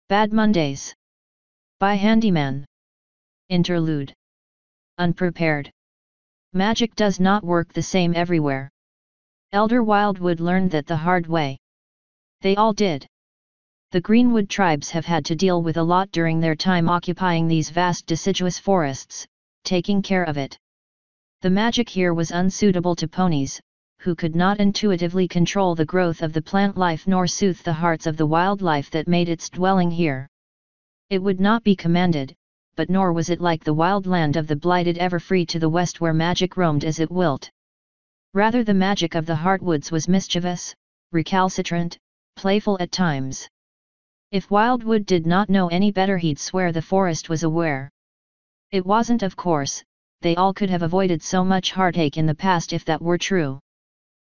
Bad Mondays. By Handyman. Interlude. Unprepared. Magic does not work the same everywhere. Elder Wildwood learned that the hard way. They all did. The Greenwood tribes have had to deal with a lot during their time occupying these vast deciduous forests, taking care of it. The magic here was unsuitable to ponies, who could not intuitively control the growth of the plant life nor soothe the hearts of the wildlife that made its dwelling here. It would not be commanded, but nor was it like the wild land of the blighted ever free to the west where magic roamed as it wilt. Rather the magic of the Heartwoods was mischievous, recalcitrant, playful at times. If Wildwood did not know any better he'd swear the forest was aware. It wasn't, of course. They all could have avoided so much heartache in the past if that were true.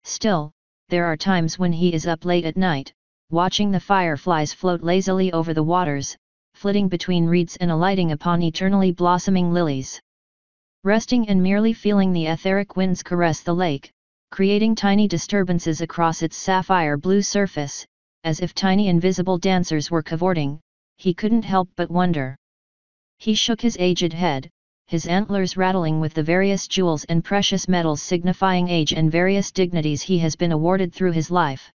Still, there are times when he is up late at night, watching the fireflies float lazily over the waters, flitting between reeds and alighting upon eternally blossoming lilies. Resting and merely feeling the etheric winds caress the lake, creating tiny disturbances across its sapphire blue surface, as if tiny invisible dancers were cavorting, he couldn't help but wonder. He shook his aged head, his antlers rattling with the various jewels and precious metals signifying age and various dignities he has been awarded through his life.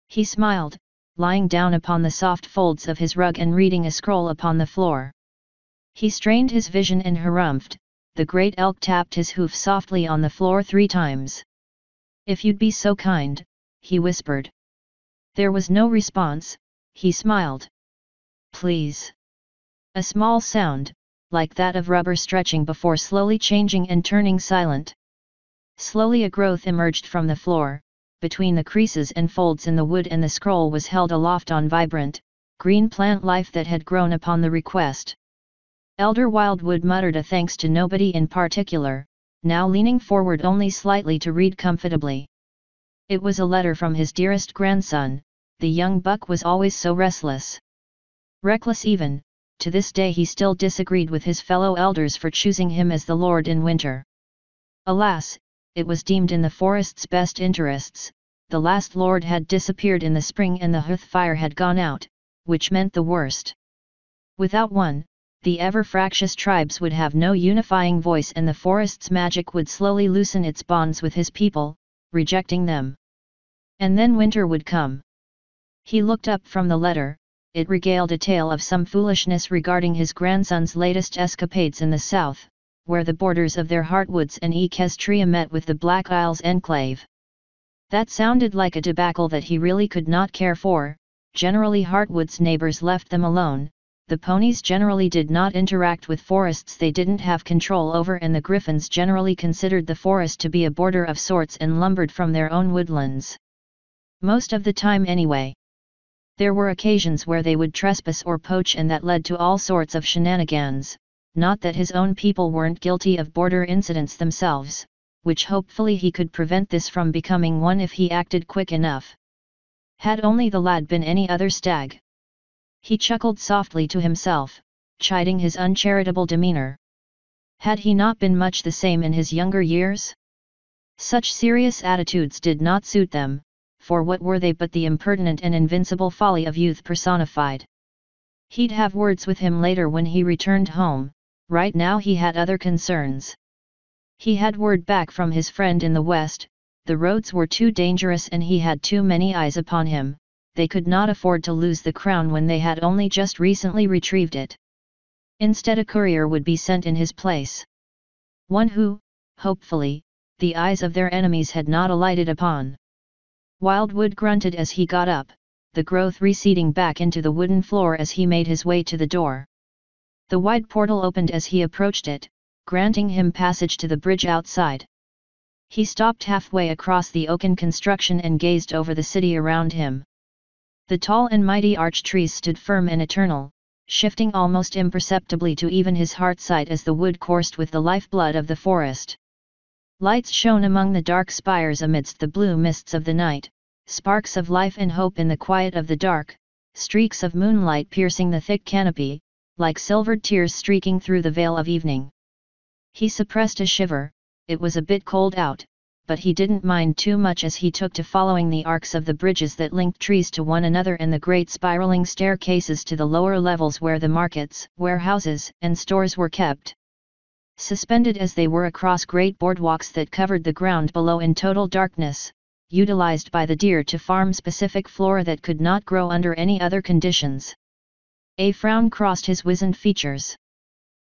He smiled, lying down upon the soft folds of his rug and reading a scroll upon the floor. He strained his vision and harumphed. The great elk tapped his hoof softly on the floor 3 times. "If you'd be so kind," he whispered. There was no response. He smiled. "Please." A small sound, like that of rubber stretching before slowly changing and turning silent. Slowly a growth emerged from the floor, between the creases and folds in the wood, and the scroll was held aloft on vibrant, green plant life that had grown upon the request. Elder Wildwood muttered a thanks to nobody in particular, now leaning forward only slightly to read comfortably. It was a letter from his dearest grandson. The young buck was always so restless. Reckless even. To this day he still disagreed with his fellow elders for choosing him as the lord in winter. Alas, it was deemed in the forest's best interests. The last lord had disappeared in the spring and the hearth fire had gone out, which meant the worst. Without one, the ever-fractious tribes would have no unifying voice and the forest's magic would slowly loosen its bonds with his people, rejecting them. And then winter would come. He looked up from the letter. It regaled a tale of some foolishness regarding his grandson's latest escapades in the south, where the borders of their Heartwoods and Equestria met with the Black Isles enclave. That sounded like a debacle that he really could not care for. Generally Heartwood's neighbors left them alone. The ponies generally did not interact with forests they didn't have control over, and the griffins generally considered the forest to be a border of sorts and lumbered from their own woodlands. Most of the time anyway. There were occasions where they would trespass or poach, and that led to all sorts of shenanigans. Not that his own people weren't guilty of border incidents themselves, which hopefully he could prevent this from becoming one if he acted quick enough. Had only the lad been any other stag. He chuckled softly to himself, chiding his uncharitable demeanor. Had he not been much the same in his younger years? Such serious attitudes did not suit them, for what were they but the impertinent and invincible folly of youth personified? He'd have words with him later when he returned home. Right now he had other concerns. He had word back from his friend in the west. The roads were too dangerous and he had too many eyes upon him. They could not afford to lose the crown when they had only just recently retrieved it. Instead a courier would be sent in his place. One who, hopefully, the eyes of their enemies had not alighted upon. Wildwood grunted as he got up, the growth receding back into the wooden floor as he made his way to the door. The wide portal opened as he approached it, granting him passage to the bridge outside. He stopped halfway across the oaken construction and gazed over the city around him. The tall and mighty arch trees stood firm and eternal, shifting almost imperceptibly to even his heart sight as the wood coursed with the lifeblood of the forest. Lights shone among the dark spires amidst the blue mists of the night, sparks of life and hope in the quiet of the dark, streaks of moonlight piercing the thick canopy, like silvered tears streaking through the veil of evening. He suppressed a shiver. It was a bit cold out, but he didn't mind too much as he took to following the arcs of the bridges that linked trees to one another and the great spiraling staircases to the lower levels where the markets, warehouses, and stores were kept. Suspended as they were across great boardwalks that covered the ground below in total darkness, utilized by the deer to farm specific flora that could not grow under any other conditions. A frown crossed his wizened features.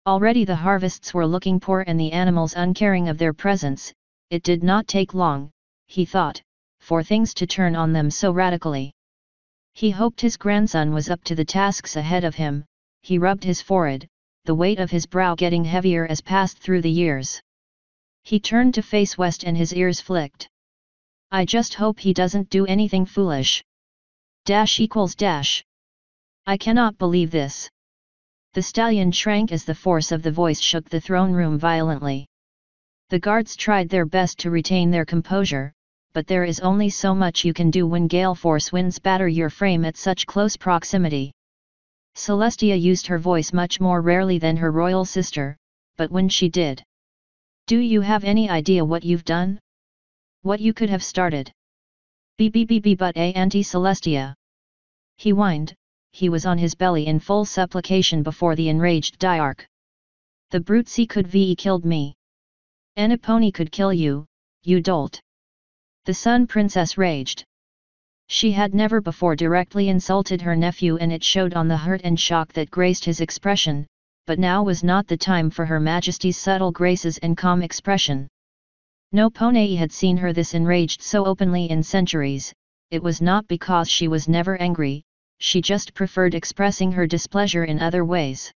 Already the harvests were looking poor and the animals uncaring of their presence. It did not take long, he thought, for things to turn on them so radically. He hoped his grandson was up to the tasks ahead of him. He rubbed his forehead, the weight of his brow getting heavier as passed through the years. He turned to face west and his ears flicked. I just hope he doesn't do anything foolish. ===. I cannot believe this. The stallion shrank as the force of the voice shook the throne room violently. The guards tried their best to retain their composure, but there is only so much you can do when gale force winds batter your frame at such close proximity. Celestia used her voice much more rarely than her royal sister, but when she did. Do you have any idea what you've done? What you could have started? But Auntie Celestia. He whined. He was on his belly in full supplication before the enraged Diarch. The brutesy could ve killed me. Anipone could kill you, you dolt. The Sun Princess raged. She had never before directly insulted her nephew and it showed on the hurt and shock that graced his expression, but now was not the time for her Majesty's subtle graces and calm expression. No Pone had seen her this enraged so openly in centuries. It was not because she was never angry, she just preferred expressing her displeasure in other ways.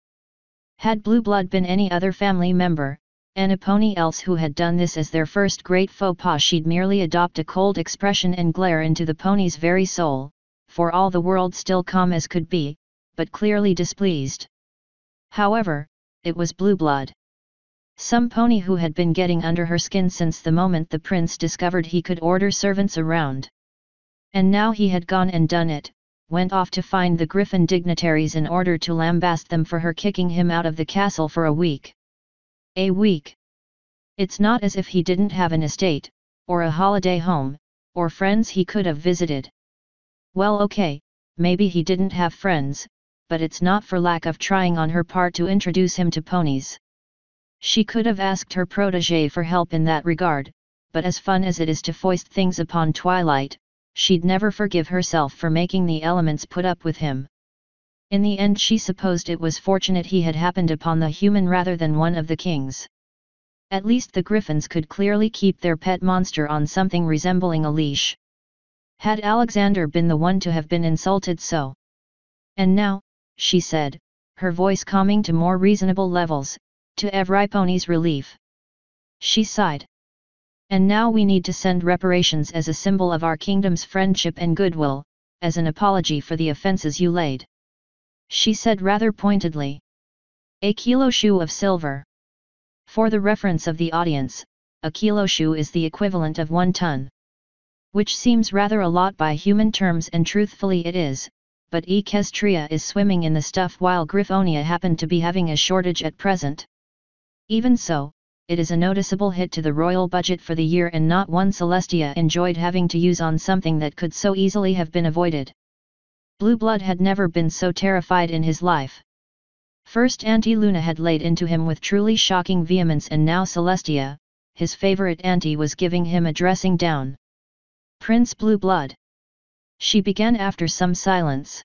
Had Blue Blood been any other family member, Anipone else who had done this as their first great faux pas, she'd merely adopt a cold expression and glare into the pony's very soul, for all the world still calm as could be, but clearly displeased. However, it was Blue Blood. Some pony who had been getting under her skin since the moment the prince discovered he could order servants around. And now he had gone and done it, went off to find the griffin dignitaries in order to lambaste them for her kicking him out of the castle for a week. A week. It's not as if he didn't have an estate, or a holiday home, or friends he could have visited. Well, okay, maybe he didn't have friends, but it's not for lack of trying on her part to introduce him to ponies. She could have asked her protégé for help in that regard, but as fun as it is to foist things upon Twilight, she'd never forgive herself for making the elements put up with him. In the end she supposed it was fortunate he had happened upon the human rather than one of the kings. At least the griffins could clearly keep their pet monster on something resembling a leash. Had Alexander been the one to have been insulted so? And now, she said, her voice calming to more reasonable levels, to every pony's relief. She sighed. And now we need to send reparations as a symbol of our kingdom's friendship and goodwill, as an apology for the offenses you laid. She said rather pointedly. A kiloshu of silver. For the reference of the audience, a kiloshu is the equivalent of 1 ton. Which seems rather a lot by human terms, and truthfully it is, but Equestria is swimming in the stuff while Griffonia happened to be having a shortage at present. Even so, it is a noticeable hit to the royal budget for the year, and not one Celestia enjoyed having to use on something that could so easily have been avoided. Blue Blood had never been so terrified in his life. First Auntie Luna had laid into him with truly shocking vehemence, and now Celestia, his favorite auntie, was giving him a dressing down. Prince Blue Blood. She began after some silence.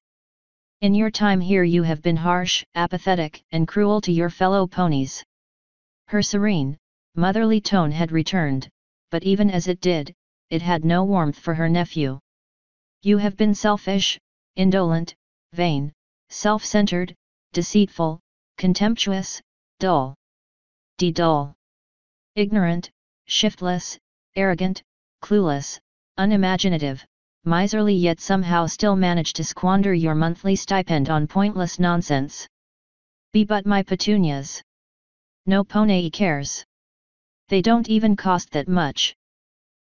In your time here you have been harsh, apathetic, and cruel to your fellow ponies. Her serene, motherly tone had returned, but even as it did, it had no warmth for her nephew. You have been selfish, indolent, vain, self-centered, deceitful, contemptuous, dull. Dull. Ignorant, shiftless, arrogant, clueless, unimaginative, miserly, yet somehow still manage to squander your monthly stipend on pointless nonsense. But my petunias. No pony cares. They don't even cost that much.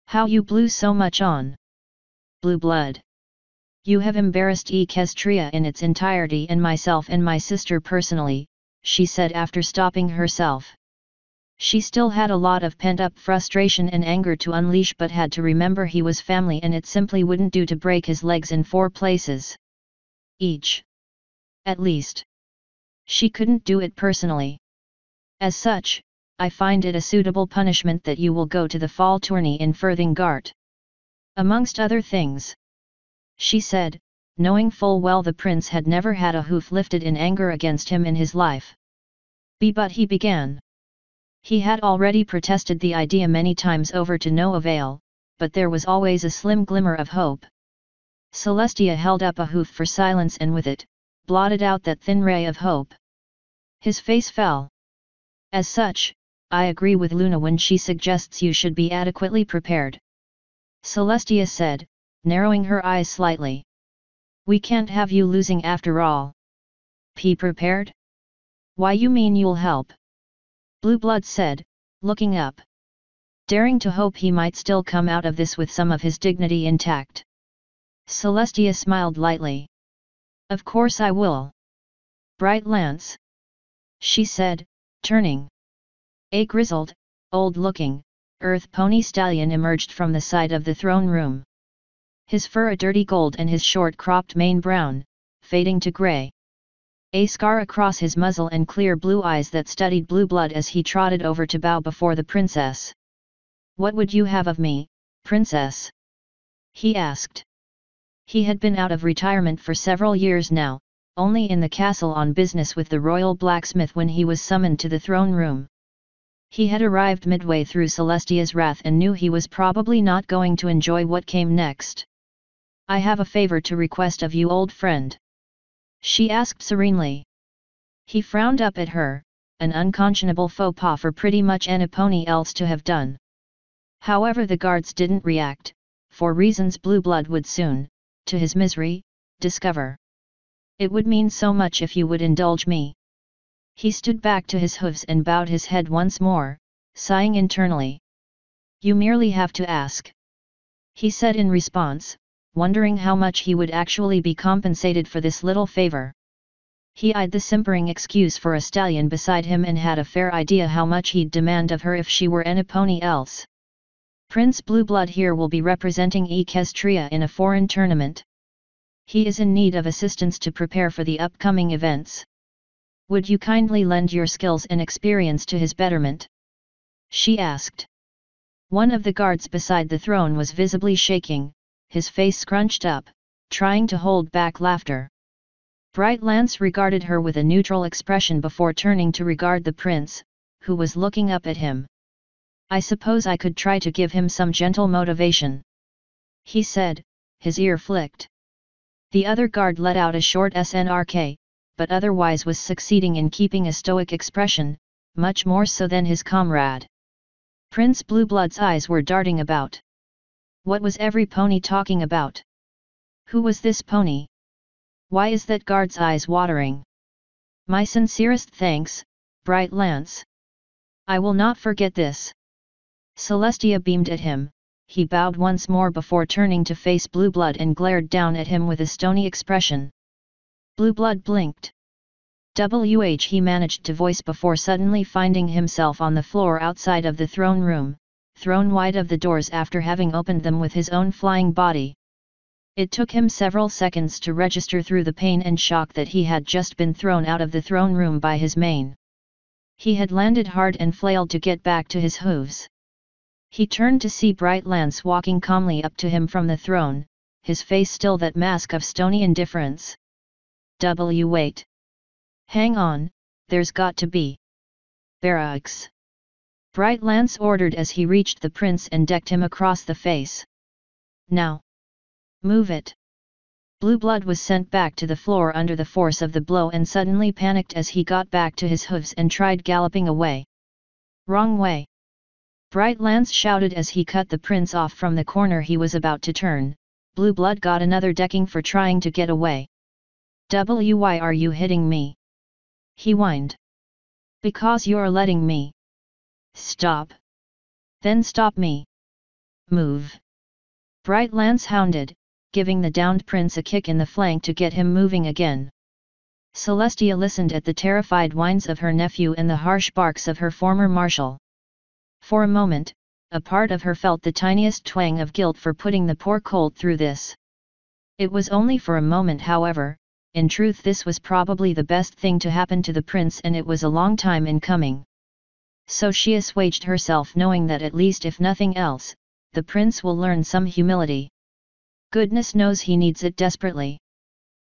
How you blew so much on Blue Blood. You have embarrassed Equestria in its entirety, and myself and my sister personally, she said after stopping herself. She still had a lot of pent-up frustration and anger to unleash, but had to remember he was family and it simply wouldn't do to break his legs in 4 places each. At least, she couldn't do it personally. As such, I find it a suitable punishment that you will go to the fall tourney in Furthingart. Amongst other things, she said, knowing full well the prince had never had a hoof lifted in anger against him in his life. But he began. He had already protested the idea many times over to no avail, but there was always a slim glimmer of hope. Celestia held up a hoof for silence and with it, blotted out that thin ray of hope. His face fell. As such, I agree with Luna when she suggests you should be adequately prepared. Celestia said, narrowing her eyes slightly. We can't have you losing after all. Be prepared? Why, you mean you'll help? Blue Blood said, looking up. Daring to hope he might still come out of this with some of his dignity intact. Celestia smiled lightly. Of course I will. Bright Lance, she said, turning. A grizzled, old-looking, earth pony stallion emerged from the side of the throne room. His fur a dirty gold and his short-cropped mane brown, fading to grey. A scar across his muzzle and clear blue eyes that studied Blue Blood as he trotted over to bow before the princess. What would you have of me, princess? He asked. He had been out of retirement for several years now, only in the castle on business with the royal blacksmith when he was summoned to the throne room. He had arrived midway through Celestia's wrath and knew he was probably not going to enjoy what came next. I have a favor to request of you, old friend. She asked serenely. He frowned up at her, an unconscionable faux pas for pretty much anybody else to have done. However, the guards didn't react, for reasons Blue Blood would soon, to his misery, discover. It would mean so much if you would indulge me. He stood back to his hooves and bowed his head once more, sighing internally. You merely have to ask, he said in response, wondering how much he would actually be compensated for this little favor. He eyed the simpering excuse for a stallion beside him and had a fair idea how much he'd demand of her if she were anybody else. Prince Blue Blood here will be representing Equestria in a foreign tournament. He is in need of assistance to prepare for the upcoming events. Would you kindly lend your skills and experience to his betterment? She asked. One of the guards beside the throne was visibly shaking, his face scrunched up, trying to hold back laughter. Bright Lance regarded her with a neutral expression before turning to regard the prince, who was looking up at him. I suppose I could try to give him some gentle motivation, he said, his ear flicked. The other guard let out a short snrk, but otherwise was succeeding in keeping a stoic expression, much more so than his comrade. Prince Blue Blood's eyes were darting about. What was every pony talking about? Who was this pony? Why is that guard's eyes watering? My sincerest thanks, Bright Lance. I will not forget this. Celestia beamed at him. He bowed once more before turning to face Blue Blood and glared down at him with a stony expression. Blue Blood blinked. He managed to voice before suddenly finding himself on the floor outside of the throne room, thrown wide of the doors after having opened them with his own flying body. It took him several seconds to register through the pain and shock that he had just been thrown out of the throne room by his mane. He had landed hard and flailed to get back to his hooves. He turned to see Bright Lance walking calmly up to him from the throne, his face still that mask of stony indifference. Wait. Hang on, there's got to be barracks. Bright Lance ordered as he reached the prince and decked him across the face. Now. Move it. Blue Blood was sent back to the floor under the force of the blow and suddenly panicked as he got back to his hooves and tried galloping away. Wrong way. Bright Lance shouted as he cut the prince off from the corner he was about to turn. Blue Blood got another decking for trying to get away. Why are you hitting me? He whined. Because you're letting me. Stop. Then stop me. Move. Bright Lance hounded, giving the downed prince a kick in the flank to get him moving again. Celestia listened at the terrified whines of her nephew and the harsh barks of her former marshal. For a moment, a part of her felt the tiniest twang of guilt for putting the poor colt through this. It was only for a moment, however. In truth, this was probably the best thing to happen to the prince, and it was a long time in coming. So she assuaged herself, knowing that at least if nothing else, the prince will learn some humility. Goodness knows he needs it desperately.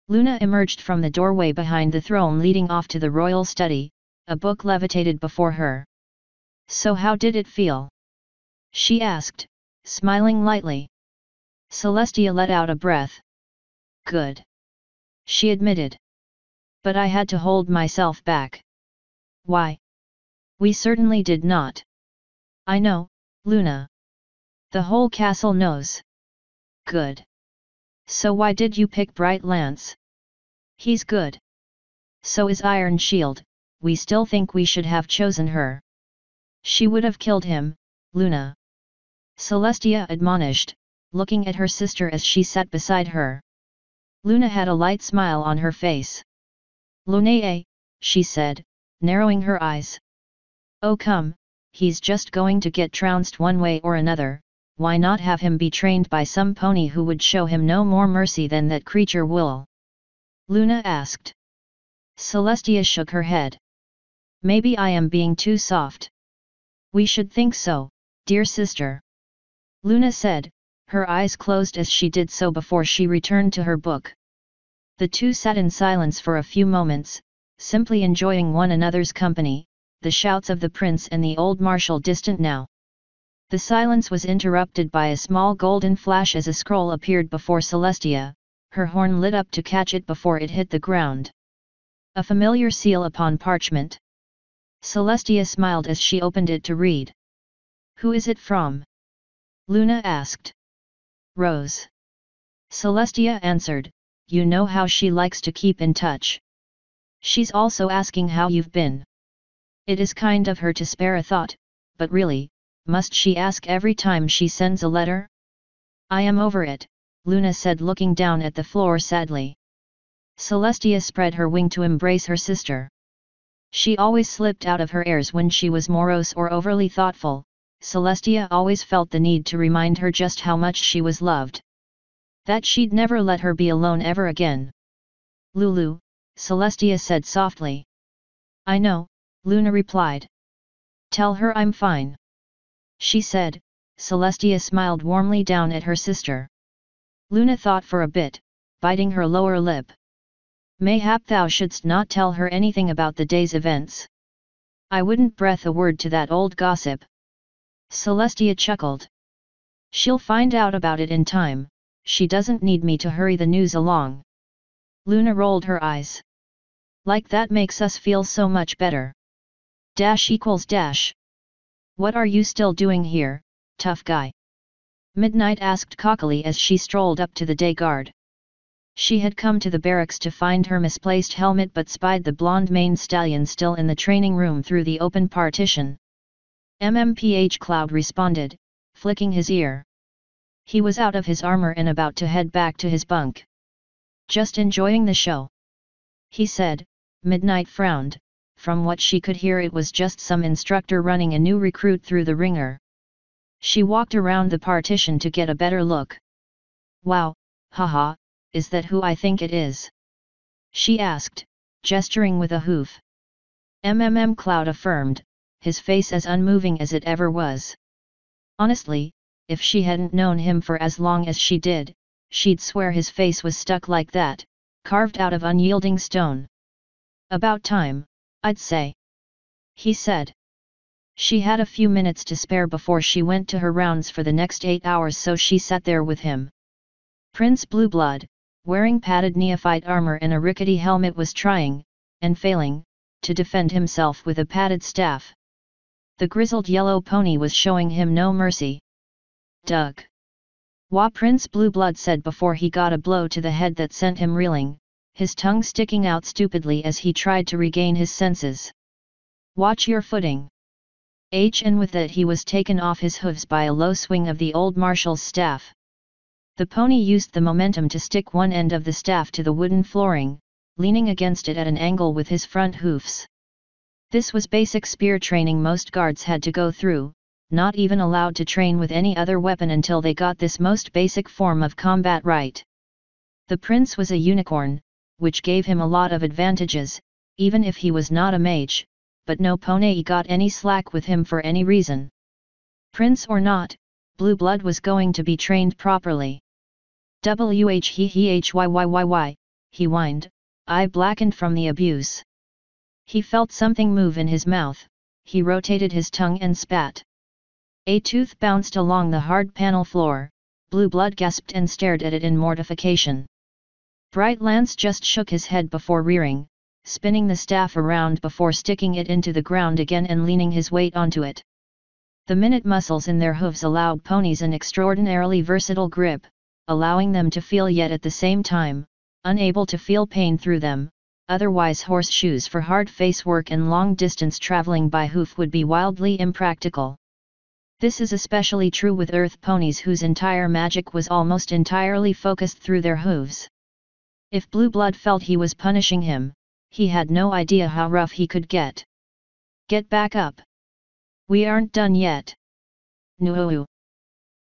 Luna emerged from the doorway behind the throne leading off to the royal study, a book levitated before her. So how did it feel? She asked, smiling lightly. Celestia let out a breath. Good. She admitted. But I had to hold myself back. Why? We certainly did not. I know, Luna. The whole castle knows. Good. So why did you pick Bright Lance? He's good. So is Iron Shield. We still think we should have chosen her. She would have killed him, Luna. Celestia admonished, looking at her sister as she sat beside her. Luna had a light smile on her face. Lunae, she said, narrowing her eyes. Oh come, he's just going to get trounced one way or another, why not have him be trained by some pony who would show him no more mercy than that creature will? Luna asked. Celestia shook her head. Maybe I am being too soft. We should think so, dear sister. Luna said, her eyes closed as she did so before she returned to her book. The two sat in silence for a few moments, simply enjoying one another's company, the shouts of the prince and the old marshal distant now. The silence was interrupted by a small golden flash as a scroll appeared before Celestia, her horn lit up to catch it before it hit the ground. A familiar seal upon parchment. Celestia smiled as she opened it to read. Who is it from? Luna asked. Rose. Celestia answered, you know how she likes to keep in touch. She's also asking how you've been. It is kind of her to spare a thought, but really, must she ask every time she sends a letter? I am over it, Luna said, looking down at the floor sadly. Celestia spread her wing to embrace her sister. She always slipped out of her airs when she was morose or overly thoughtful. Celestia always felt the need to remind her just how much she was loved. That she'd never let her be alone ever again. Lulu, Celestia said softly. I know, Luna replied. Tell her I'm fine. She said. Celestia smiled warmly down at her sister. Luna thought for a bit, biting her lower lip. Mayhap thou shouldst not tell her anything about the day's events. I wouldn't breath a word to that old gossip. Celestia chuckled. She'll find out about it in time, she doesn't need me to hurry the news along. Luna rolled her eyes. Like that makes us feel so much better. ===. What are you still doing here, tough guy? Midnight asked cockily as she strolled up to the day guard. She had come to the barracks to find her misplaced helmet but spied the blonde-maned stallion still in the training room through the open partition. MMPH Cloud responded, flicking his ear. He was out of his armor and about to head back to his bunk. Just enjoying the show? He said. Midnight frowned. From what she could hear, it was just some instructor running a new recruit through the ringer. She walked around the partition to get a better look. Wow, haha, is that who I think it is? She asked, gesturing with a hoof. Cloud affirmed, his face as unmoving as it ever was. Honestly, if she hadn't known him for as long as she did, she'd swear his face was stuck like that, carved out of unyielding stone. About time, I'd say. He said. She had a few minutes to spare before she went to her rounds for the next 8 hours, so she sat there with him. Prince Blueblood, wearing padded neophyte armor and a rickety helmet, was trying, and failing, to defend himself with a padded staff. The grizzled yellow pony was showing him no mercy. Duck! Wah! Prince Blueblood said before he got a blow to the head that sent him reeling, his tongue sticking out stupidly as he tried to regain his senses. Watch your footing! And with that he was taken off his hooves by a low swing of the old marshal's staff. The pony used the momentum to stick one end of the staff to the wooden flooring, leaning against it at an angle with his front hoofs. This was basic spear training most guards had to go through, not even allowed to train with any other weapon until they got this most basic form of combat right. The prince was a unicorn, which gave him a lot of advantages, even if he was not a mage, but no pony got any slack with him for any reason. Prince or not, Blue Blood was going to be trained properly. Whyyyy, he whined, eye blackened from the abuse. He felt something move in his mouth, he rotated his tongue and spat. A tooth bounced along the hard panel floor, Blue Blood gasped and stared at it in mortification. Bright Lance just shook his head before rearing, spinning the staff around before sticking it into the ground again and leaning his weight onto it. The minute muscles in their hooves allowed ponies an extraordinarily versatile grip, allowing them to feel yet at the same time, unable to feel pain through them. Otherwise horseshoes for hard face work and long-distance traveling by hoof would be wildly impractical. This is especially true with earth ponies whose entire magic was almost entirely focused through their hooves. If Blue Blood felt he was punishing him, he had no idea how rough he could get. Get back up. We aren't done yet. No.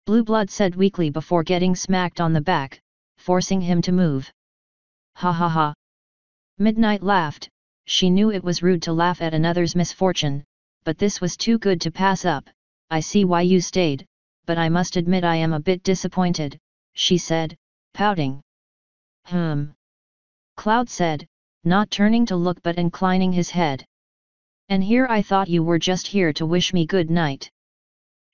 Blue Blood said weakly before getting smacked on the back, forcing him to move. Ha ha ha. Midnight laughed. She knew it was rude to laugh at another's misfortune, but this was too good to pass up. I see why you stayed, but I must admit I am a bit disappointed, she said, pouting. Cloud said, not turning to look but inclining his head. And here I thought you were just here to wish me good night.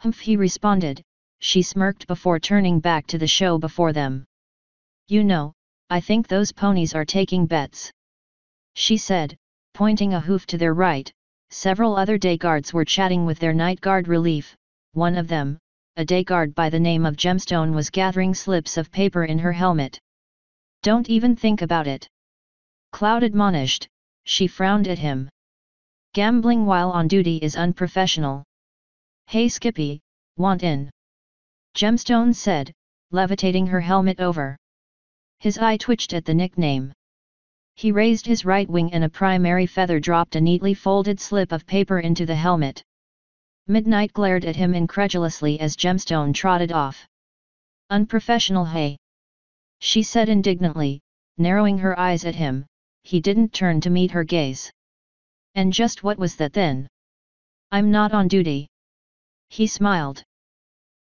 Humph, he responded. She smirked before turning back to the show before them. You know, I think those ponies are taking bets. She said, pointing a hoof to their right. Several other day guards were chatting with their night guard relief. One of them, a day guard by the name of Gemstone, was gathering slips of paper in her helmet. Don't even think about it. Cloud admonished. She frowned at him. Gambling while on duty is unprofessional. Hey Skippy, want in? Gemstone said, levitating her helmet over. His eye twitched at the nickname. He raised his right wing and a primary feather dropped a neatly folded slip of paper into the helmet. Midnight glared at him incredulously as Gemstone trotted off. Unprofessional, hey? She said indignantly, narrowing her eyes at him. He didn't turn to meet her gaze. And just what was that then? I'm not on duty. He smiled.